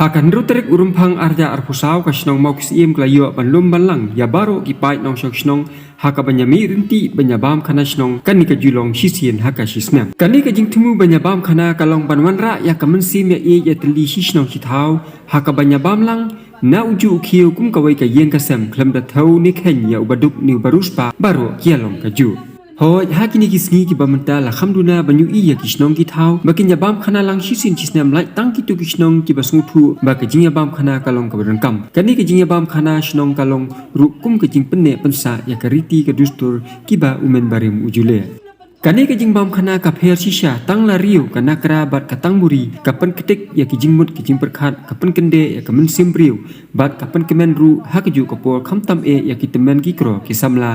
Hakan ruterik urumpang arja arpusau kasnong Mawkisyiem kelayo banlum balang ya baro kipai nong syong haka banyami rinti banyabam kana snong kani ka julong sisien haka sismem kani ka jingtumu banyabam kana kalong banwanra ya kamensim ya Iatylli sisnong kitau haka banyabam lang na uju ukhiu kum kawai ka yen kasem klem da thau ni khen ya ubaduk ni baruspa baro kialong kaju Hoi hakini kisngi ki bamenta la khamduna banyu iya kisnong ki thau bakin ya bam khana lang shisin chisnam lai tang ki tu kisnong ki basnguthu ba ka jing ya bam khana kalong ka berengkam kani ka jing ya bam khana snong kalong rukum ka jing penne pensa ya kariti ka dustur ki ba umen barim ujule kani ka jing bam khana ka pher shisha tang la riu ka nakra bat ka tang muri ka pen ketik ya ki jing mut ki jing perkhat ka pen kende ya ka men sim riu bat ka pen kemen ru ha ka ju ka por kham tam e ya ki temen ki kro ki samla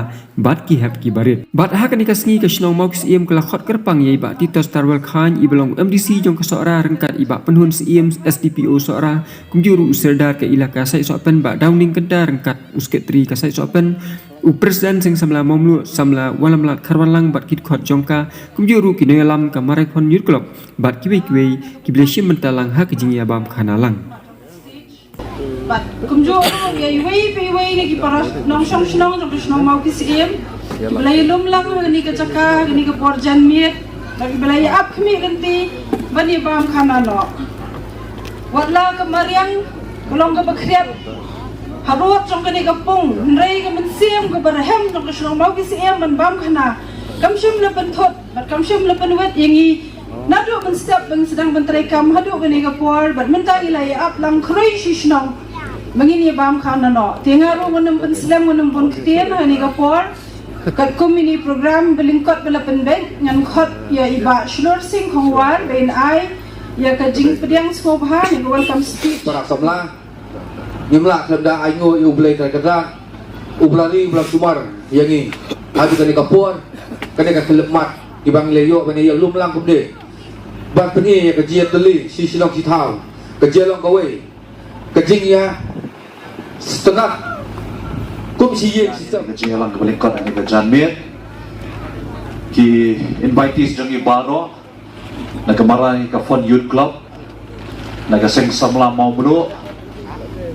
bat ki hap ki barit bat ha kani ka sngi ka snong Mawkisyiem kala khot kerpang ye ba Titosstarwell Chyne i belong MDC jong ka sora rengkat i ba penhun siem SDPO sora kumjuru userdar ka ilaka sai sopen ba Dohling kenda rengkat usketri ka sai sopen Presiden sing samla momlu samla walamlat karwanlang bat kit khot jongka kumjuru kinoyalam ka marekon yurklop bat kiwe kibleshim mentalang ha kijing ya bam khanalang bat kumjuru ya iwe ni ki paras nong shong snong jong snong Mawkisyiem belai lumlang ni ka jaka ni ka porjan miet lagi belai ap khmi ganti bani bam khanano wala ka mariang belong ka bakriat harut trong kani kapung rei ka Mawkisyiem ka barhem trong snong Mawkisyiem man bam khana kamshim la penthot bat kamshim la penwet yangi nadu men step bang sedang bentrai kam hadu kani kapor bat menta ilai ap lang khroi shisnong mangini bam khana no tingaru ngunam penslam ngunam pun ketien hani kapor kat komini program belingkot bela penbek ngan khot ya iba shlor sing khongwar ben ai ya ka jing pediang smobha ni welcome speech para samla Nimla kanda aingo ublay kata ublani ublang sumar yangi abi kani kapor kani ka kelmat ibang leyo kani ya lumlang kumde bat pengi ya ka Iatylli sisilong sitau ka jelong kawe ka jingya setengah kum siye sistem ka jingalang ka balingkot ani ka janmit ki invitees jang ibaro nagamaray ka fun youth club nagaseng samla mawmulo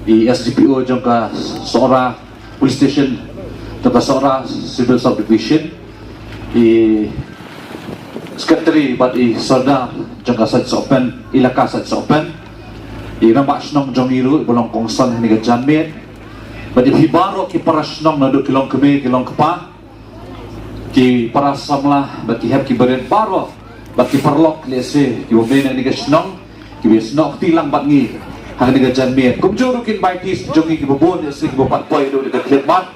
i SDPO jong ka Sora Police Station jong ka Sora Civil Subdivision i Secretary bat i Soda jong ka Sad Sopen ilaka Sad Sopen i Rambak Snong jong iru bolong kongsan ni ka janmit bat i hibaro ki para Snong na do kilong keme kilong kapa ki para samla bat i hab ki beren baro bat ki parlok lese ki wabena ni ka Snong ki besnok tilang bat ngi hang ni janmit kumjuru kin baitis jongi ki bobon sing bopat poi do dekat klemat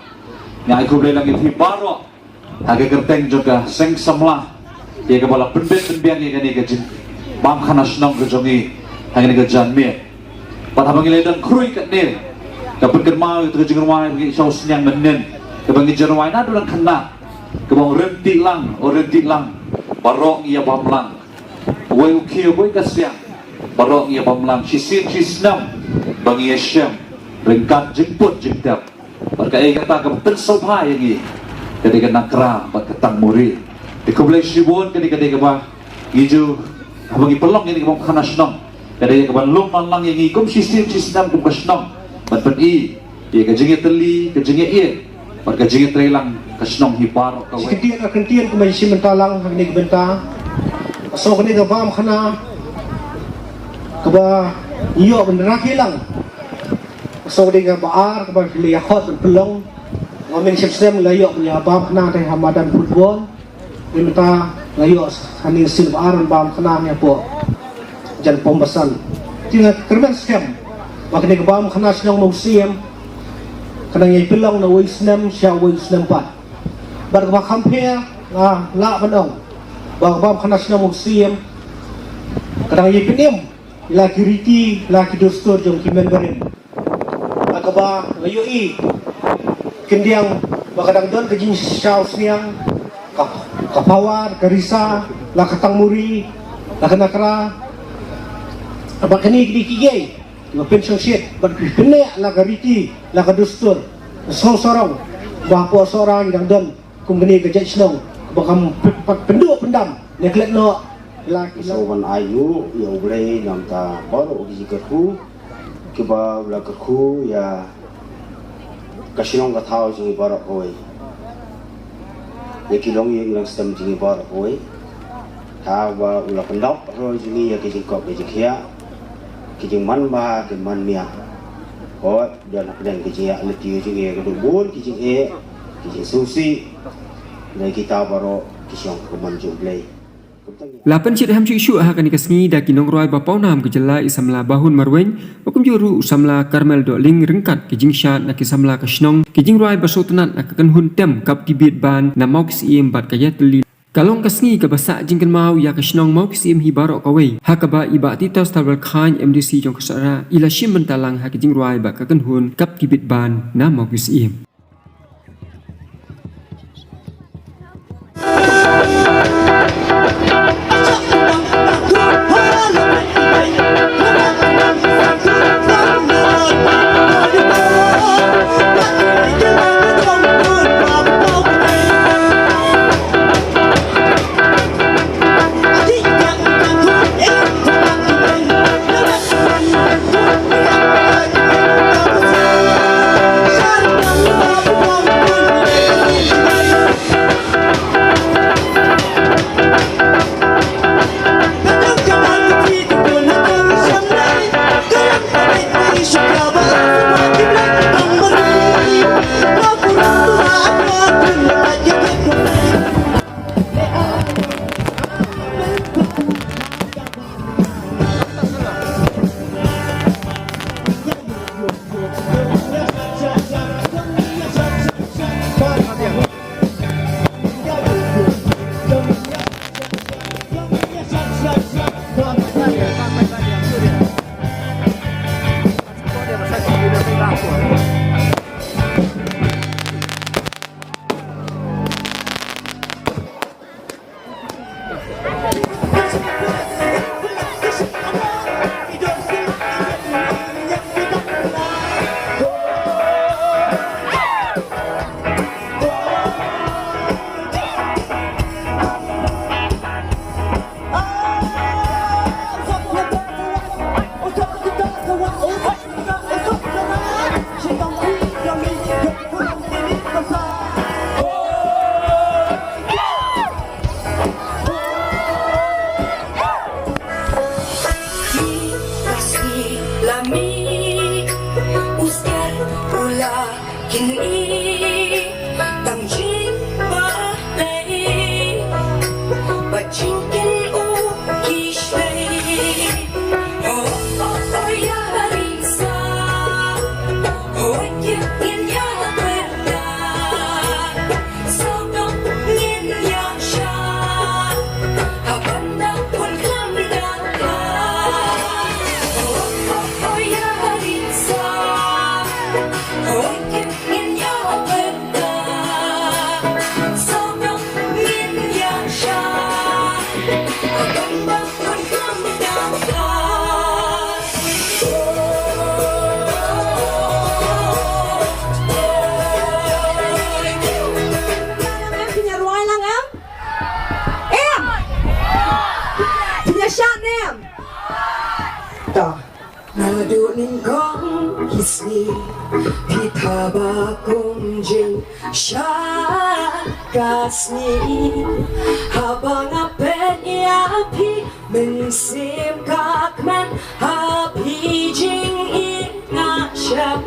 nga ko lang ifi baro haga kerteng juga seng samla ye ka bala penbiang ye kani ka jin bam khana snong ka jongi hang ni janmit pat habang iledang krui ka ne ka penkerma itu ka Rwai gi saus nyang menen ka bangi Rwai na do lang khana ka bang renti lang barong ia bam lang wai ukhi wai ka siang barok ia pamlang sisin sisnam Mawkisyiem rengkat jemput jemput berkai kata ke tersobha yangi ketika nakra bat ketang muri dikublai shibun ketika ba hiju abangi pelong ini kebang khana snong ketika ban lum lang yangi kum sisin sisnam kum kasnong bat i ye ka Iatylli ka ie bat ka trelang kasnong hibar ka kentian kumai simentalang ni benta so kani ka bam khana kaba iyo benerak hilang so dia baar kaba lihat pelong ngamen sistem layo punya bam kena teh hamadan football minta layo hani sil baar bam kena nya po jan pembesan tinggal Carmel scam makni bam kena senang Mawkisyiem kena yang pelong na wisdom sya wisdom pat bar kaba compare la panong bam kena senang Mawkisyiem kena yang penim laki riti laki dostor jong kimen barin akaba layoi kendiang bakadang don kejing shaus niang kapawar karisa lakatang muri lakanakra abakani dikigay pension shit bakene lakariti lakadostor sorong bapo sorang dang don kumgani kejaj snong bakam pendam neklek no Isawan ayu yang boleh namta baru dijikerku kiba ula kerku ya kasinong katau jingi barak hoi ya kilong yang lang stem jingi barak hoi tawa ula kendok ro jingi ya kijing kop kijing kia kijing man ba ke man mia hoi dan akdang kijing ya leti jingi ya kedubun kijing kijing susi na kita baro kisong kemanjung play Lapan cik ham cik syuk akan dikasni dah kinong Rwai bapau nam kejala isamla Bahun Marweiñ bakum juru usamla Carmel Dohling rengkat kijing syat nak isamla kasnong kijing Rwai baso tenat nak akan hun tem Captivate ban na Mawkisyiem bat Iatylli kalong kasni ke basak jingkan mau ya kasnong Mawkisyiem hi barok kawai hakaba iba Titosstarwell Chyne MDC jong kasara ila syim bentalang ha kijing Rwai bat akan hun Captivate ban na Mawkisyiem. Nadunin kong kisni Pitaba kong jing Syakasni Habang apet yapi Mensim kakman Hapi jing ingasyam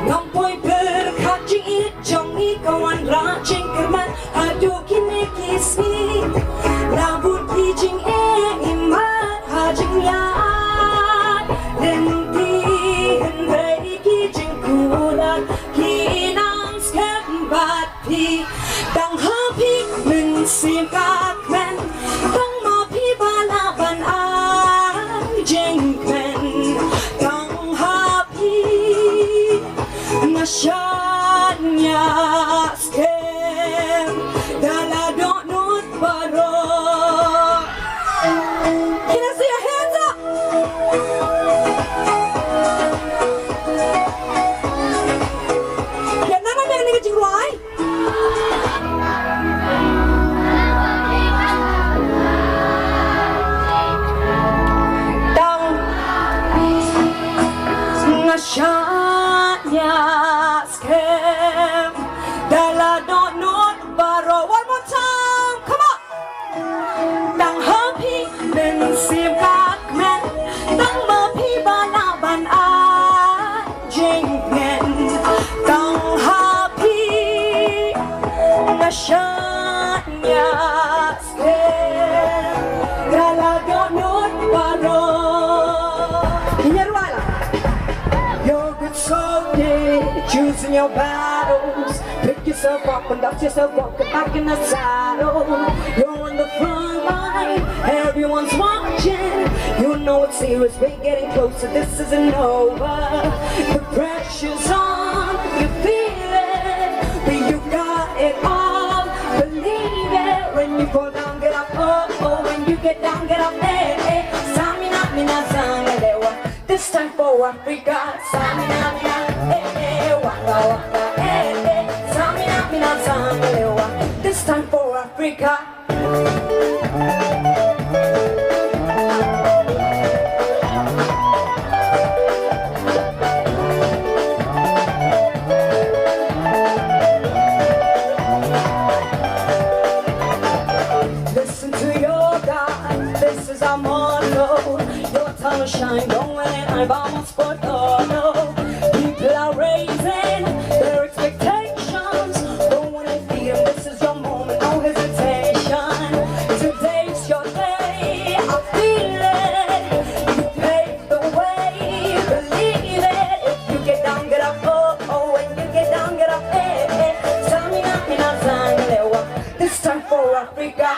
Ngampoy berkat jing itjong Ikawan rajing kerman Aduh kini kisni Labut kijing imat Hajing ya Tang happy mensim kakmen Tang mapi balaban ang jengken Tang happy nasyanya skem Daladok nut barok Can I see your hands up? Can none of them nigga Rwai? Chyne skem dala don't know baro. One more time, come on. Dang happy ben sim kak men, dang mapi bana ban a jing men, dang happy na Chyne skem dala don't know baro. Here Rwai lah. You're good soldier, choosing your battles. Pick yourself up and dust yourself up, get back in the saddle. You're on the front line, everyone's watching. You know it's serious, we're getting closer, this isn't over. The pressure's on, you feel it, but you got it all. Believe it, when you fall down, get up, oh, oh. When you get down, get up, eh, eh. Samina, mina, zangalewa. This time for Africa, Samina, mina, eh, eh, waka, waka, eh, eh, Samina, mina, zangalewa. This time for Africa. Listen to your God, this is our motto. Your time will shine, don't let it, I'm almost for todo. People are raising their expectations. Don't wanna feed them, this is your moment, no hesitation. Today's your day, I feel it. You pave the way, believe it. If you get down, get up, oh, oh. When you get down, get up, eh, eh. Samina, mina, zangalewa. This time for Africa.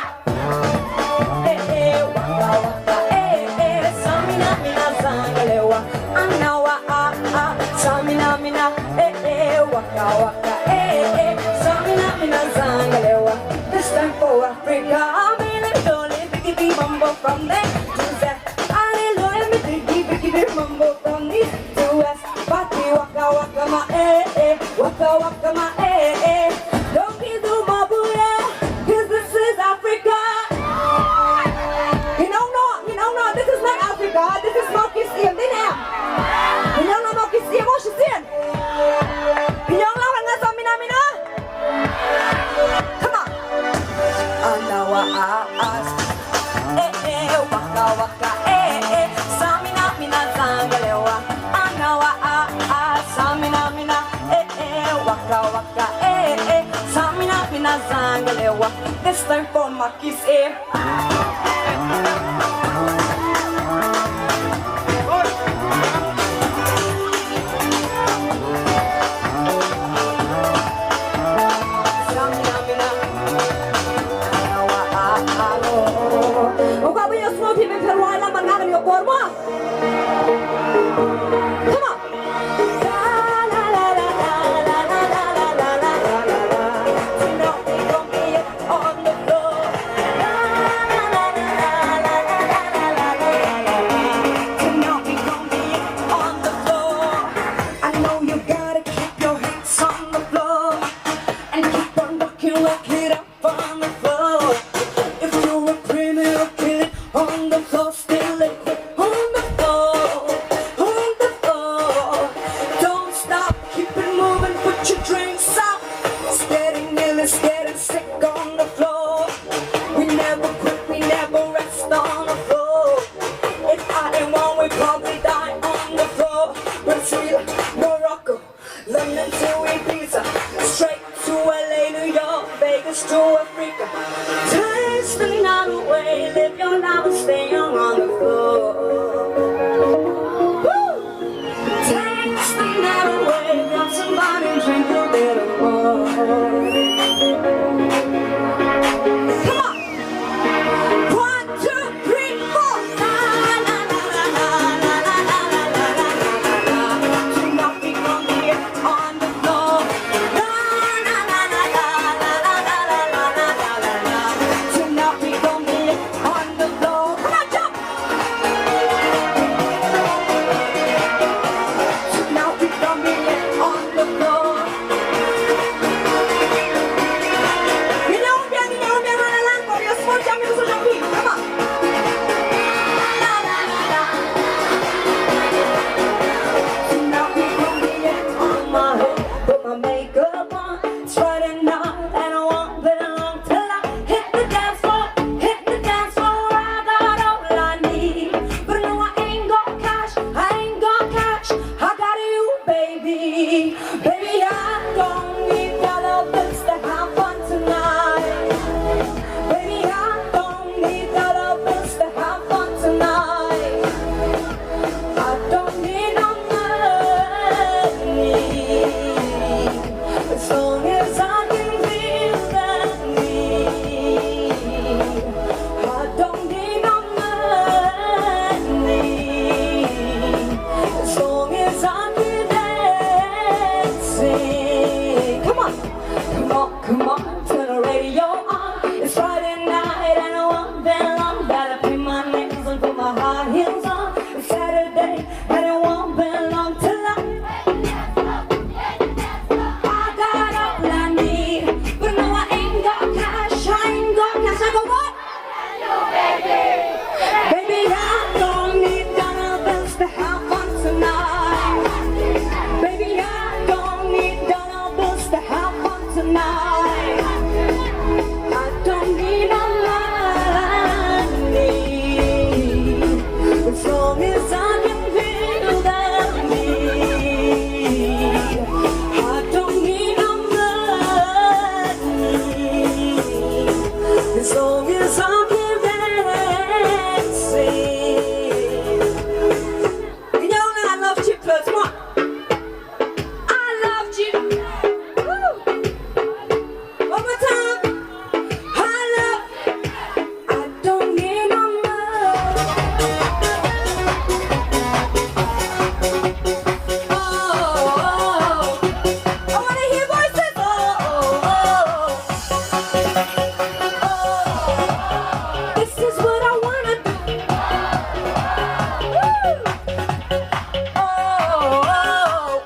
Eh, eh, waka, waka, eh, eh. Samina, mina, zangalewa. Anawa, ah, ah. Samina, mina, eh, eh. Waka, waka, eh, eh. Samina, mina, zangalewa. This time for Africa. I'm in a Dohling, biggie, biggie, mumbo from there to that. Hallelujah, me biggie, biggie, biggie, mumbo from east to west. Party, waka, waka, ma, eh, eh. Waka, waka, ma, eh, eh. Don't be do my booyah, 'cause this is Africa. You know not, this is not Africa, this is Mawkisyiem, din em. You know not Mawkisyiem, what she's in. You know not, hanggang sa mina. Come on. Anawa, aas. Eh, eh, waka, waka, eh, eh. Sa mina, zangalewa. Anawa, aas. Sa mina, eh, eh. Waka, waka, eh, eh. Sa mina, zangalewa. This time for Mawkisyiem. Come on. long as I keep dancing. You know I love you, plus what? I loved you. Woo. One more time. I don't need no more. Oh, I wanna hear voices. This is what I wanna do.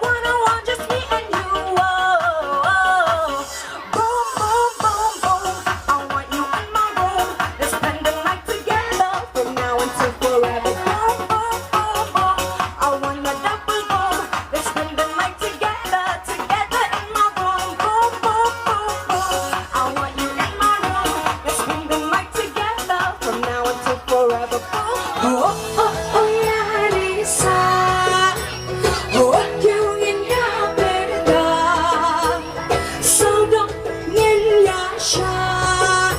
One-on-one, just me and you. Boom, boom, boom, boom. I want you in my room. Let's spend the night together from now until forever. Boom, boom, boom, boom. I want a double boom. Let's spend the night together, together in my room. Boom, boom, boom, boom. I want you in my room. Let's spend the night together from now until forever. Boom. Oh, oh, oh, yeah, Lisa. Oh, you in your bed, so don't in your shot.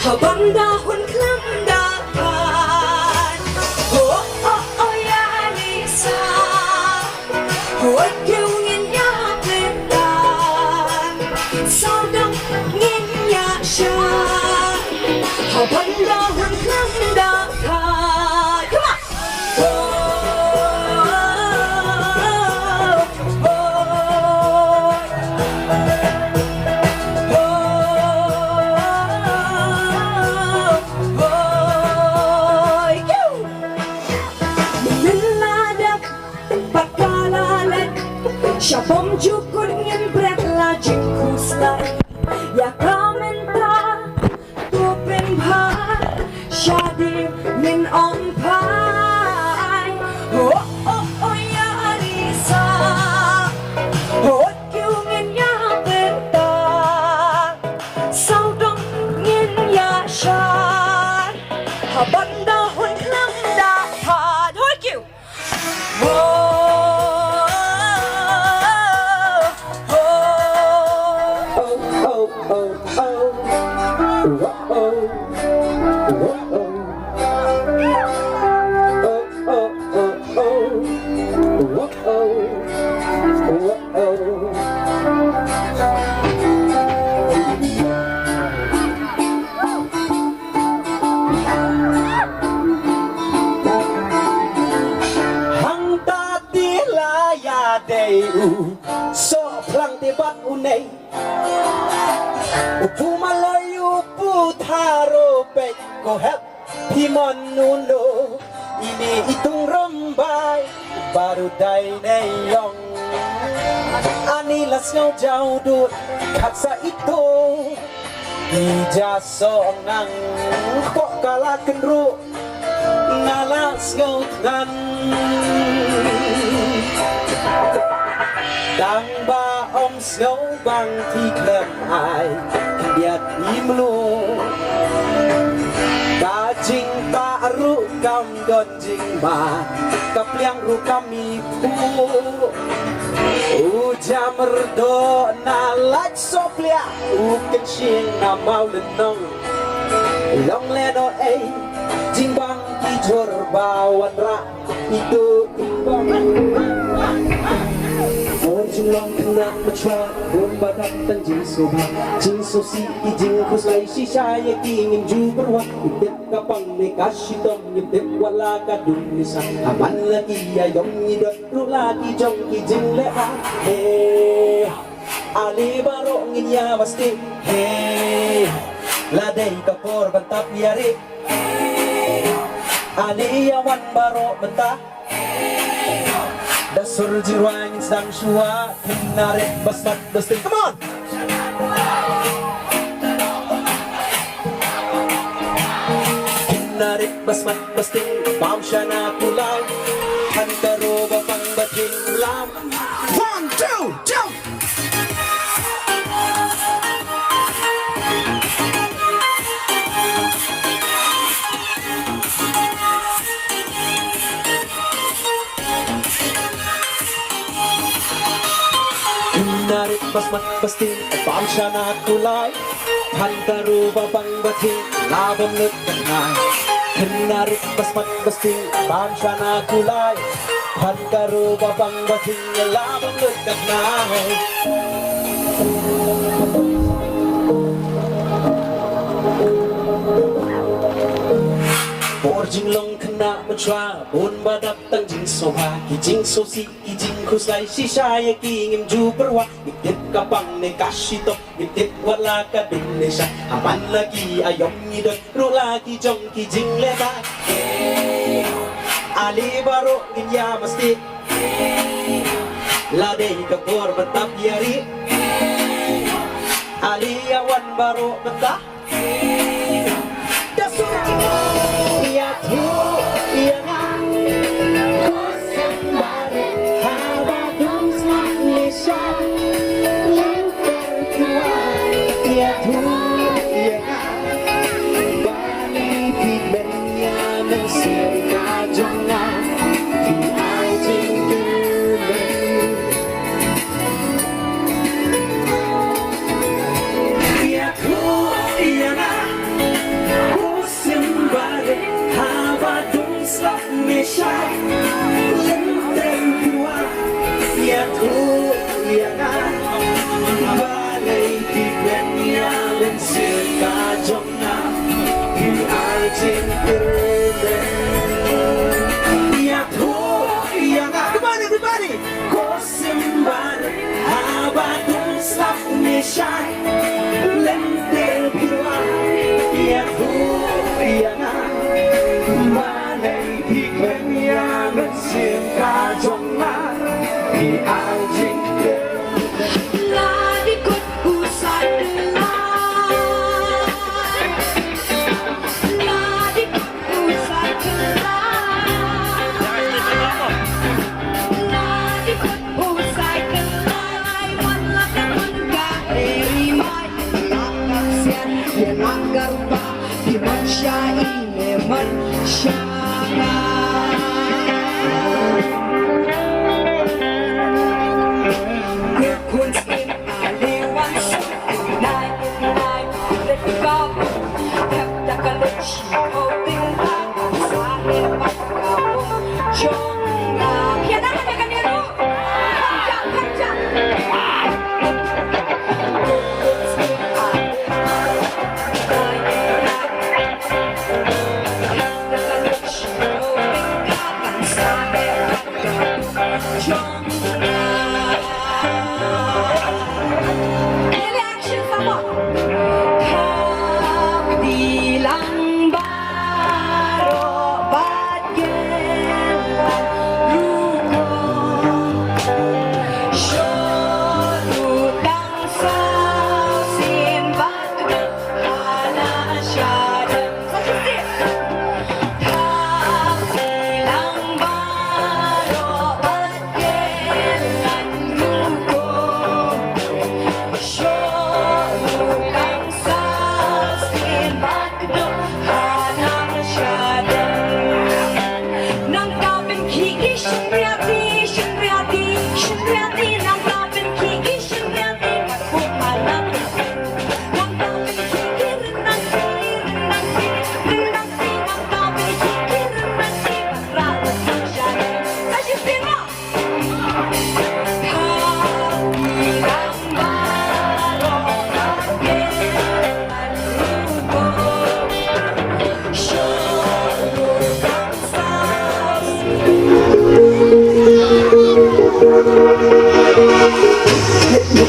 Habang dahon klamdahan. Oh, oh, oh, yeah, Lisa. Oh, you in your bed, so don't in your shot. Habang dahon klamdahan. Come on. Siya bom jukod ngin bret la jikustai. Ya kamenta tupin bha siya di min on pai. Oh oh oh ya Lisa. Oh kyu ngin ya beta. Sao dong ngin ya shan. Habanda hun klam da pa. Thôi kyu. Hang ta ti la ya dei u so plang te bat u nei u pu ma lo yu pu tharo pe ko hep pi mon nu no ini itung rombai baru dai nei yong ani la snow jau du khat sa ito ija so nang ko kala kenru nalas ngau ngan đang ba ông snow bằng thi kèm ai điệt im lu ta jing ta ru kam don jing ba kap liang ru kami pu u jam rdo na lach soplia u ken shin na mau le nong long le no ei jing bang ki jor ba wan ra itu Jing long kena macam bomba datang jing soba jing sosi jing kuslai sisa ye kingin ju berwa itep kapang ne kasih tom itep wala kadung nisa aman lagi ya yong ni dot lu lagi jong ki jing le ha he ali baro ngin ya pasti he la dei kapor bantap yari ali ya wan baro bantap Dasur jirwang sang shua Narik basmat dustin. Come on! Narik basmat dustin. Bam shana kulay Hankaro bapang bating lam. 1, 2, jump! Narik basmat pasti Pam shana kulay พันตารูบบังบัทิลาบนึกกันนายขึ้นนาริกบัสมัดบัสติงบานชานาคุลายพันตารูบบังบัทิลาบนึกกันนายJing long kena mencuat pun badap tang jing soha ki jing sosi ki jing kuslai shisha ya ki ngim ju berwa ngip kapang ne kashi to ngip wala ka bin ne sha aman lagi ayom ni dot ru lagi jong ki jing le ba ali baro ngin ya mesti la de ka kor batap yari ali awan baro betah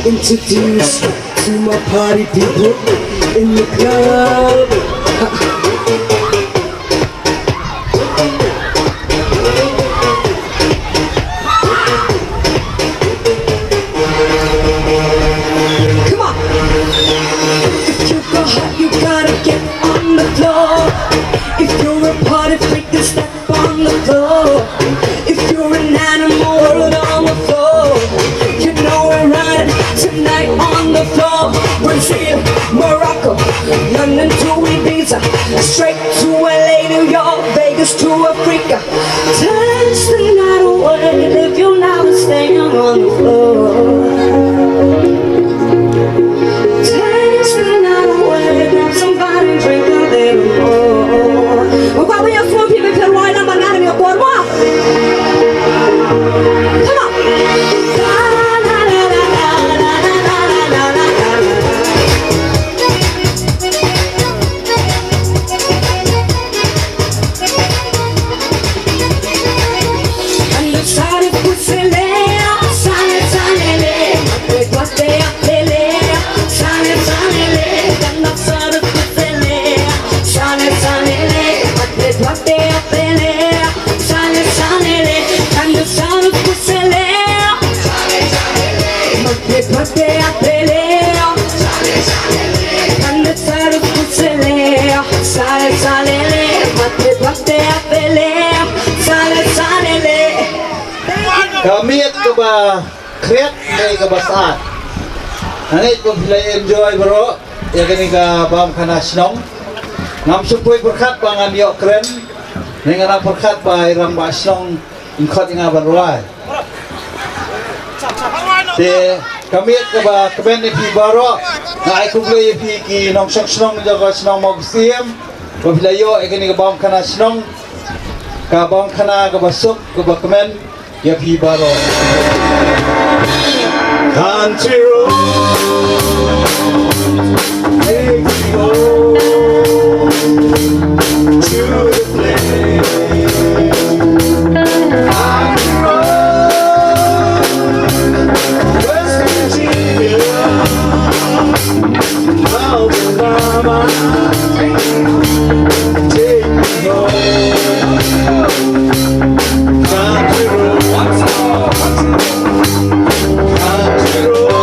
Introduce to my party people in the club. Come on. If you go hot, you gotta get on the floor. If you're a party freak, then step on the floor. If you're an animal, roll on the floor. You know we're riding tonight on the floor. Brazil, Morocco, London to Ibiza, straight to LA, New York, Vegas to Africa. Dance the night away if you're not staying on the floor. Dance the night away. Mate a pelea, ande sare puselea, sale le, mate a pelea, sale le. Kami ke ba kreat dari ke basat. Nanti ko bila enjoy bro. Ya kini ka bam kana snong. Ngam supui berkat bangan yok keren. Dengan berkat ba irang ba snong ingkot inga Rwai. Te kami ke ba keben ni pi baro. Ngai ku beli pi ki nong snong jaga snong Mawkisyiem. Ko bila yo kini ka bam kana snong. Ka bam kana ka basuk ka ba kemen. Ya pi baro. Country road, take me home to the place. Country road, West Virginia, mountain mama, take me home. Country road, country road.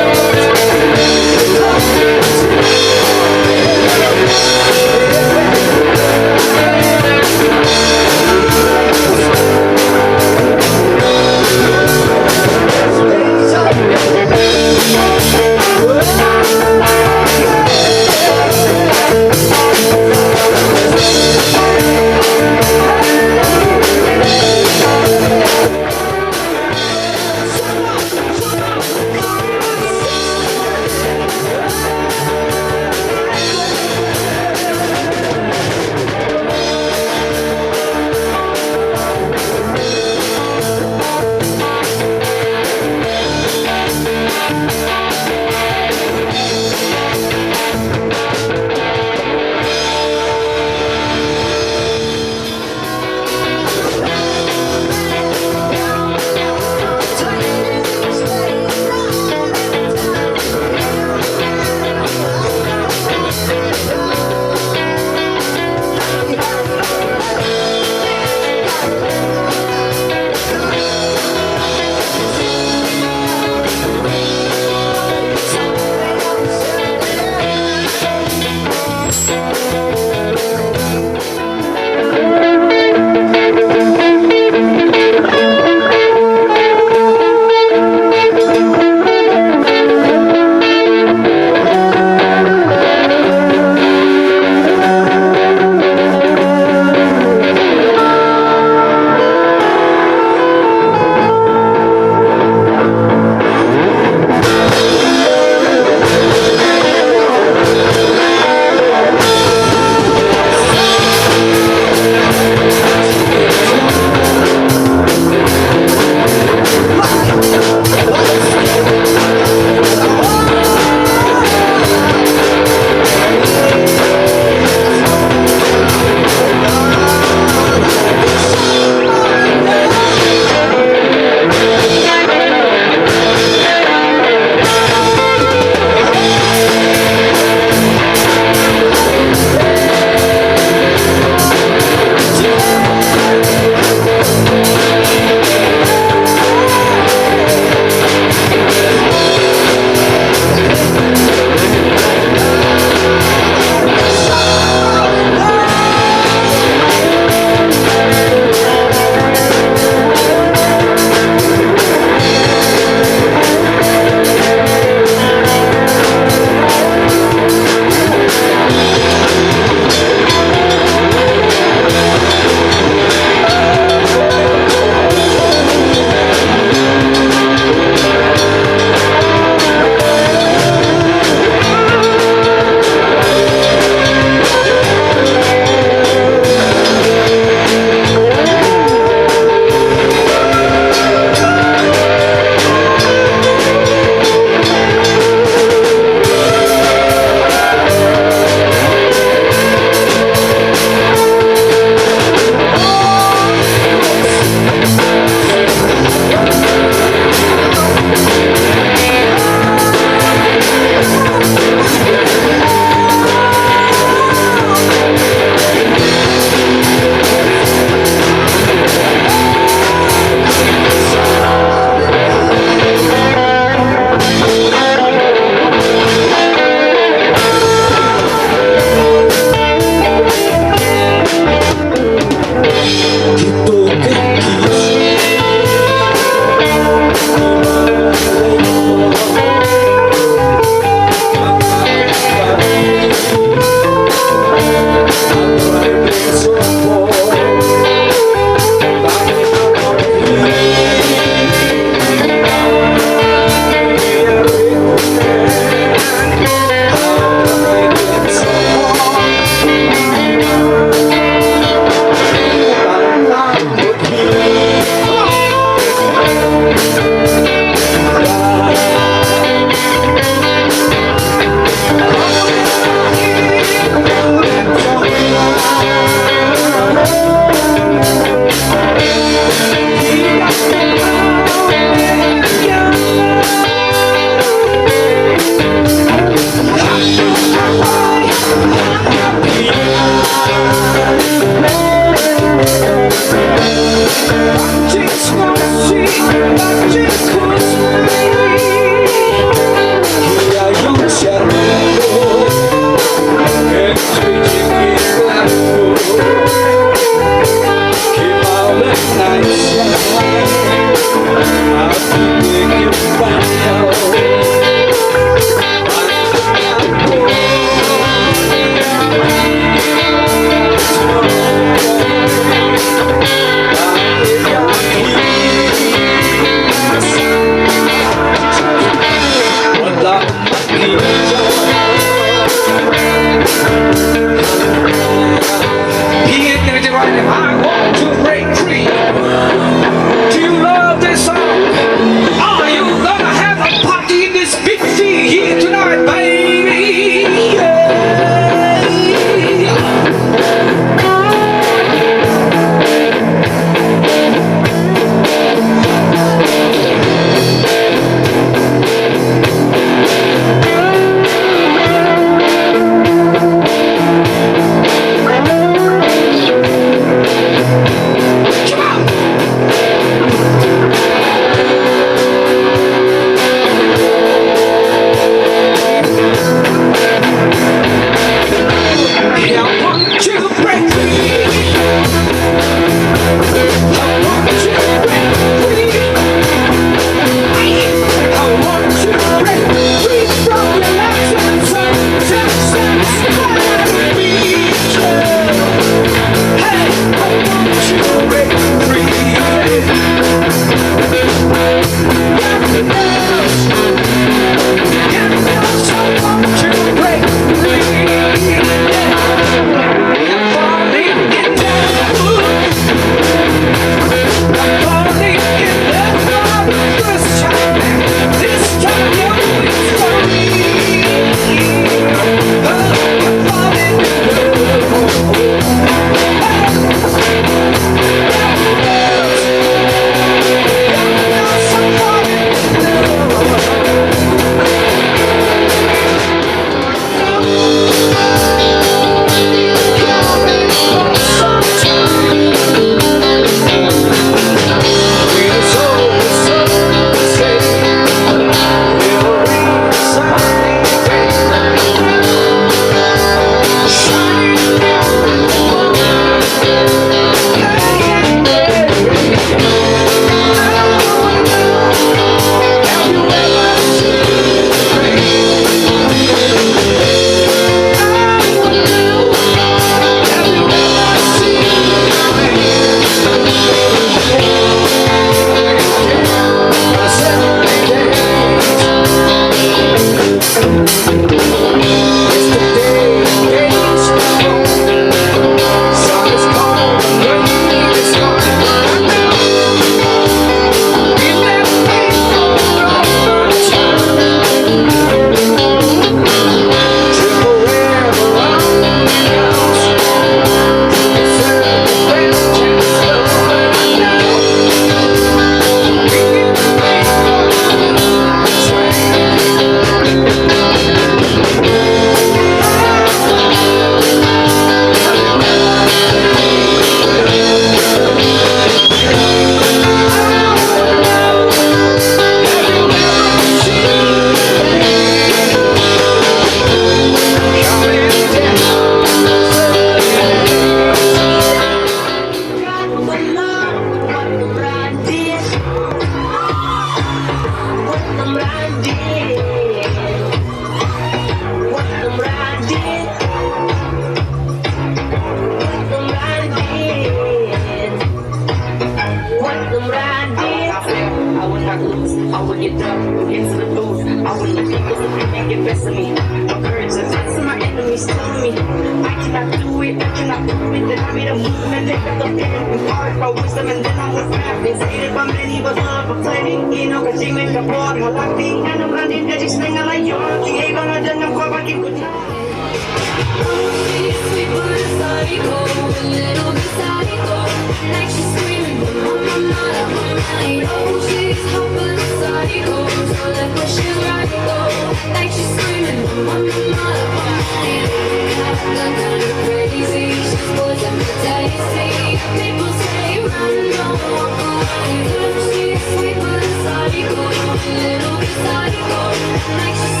Like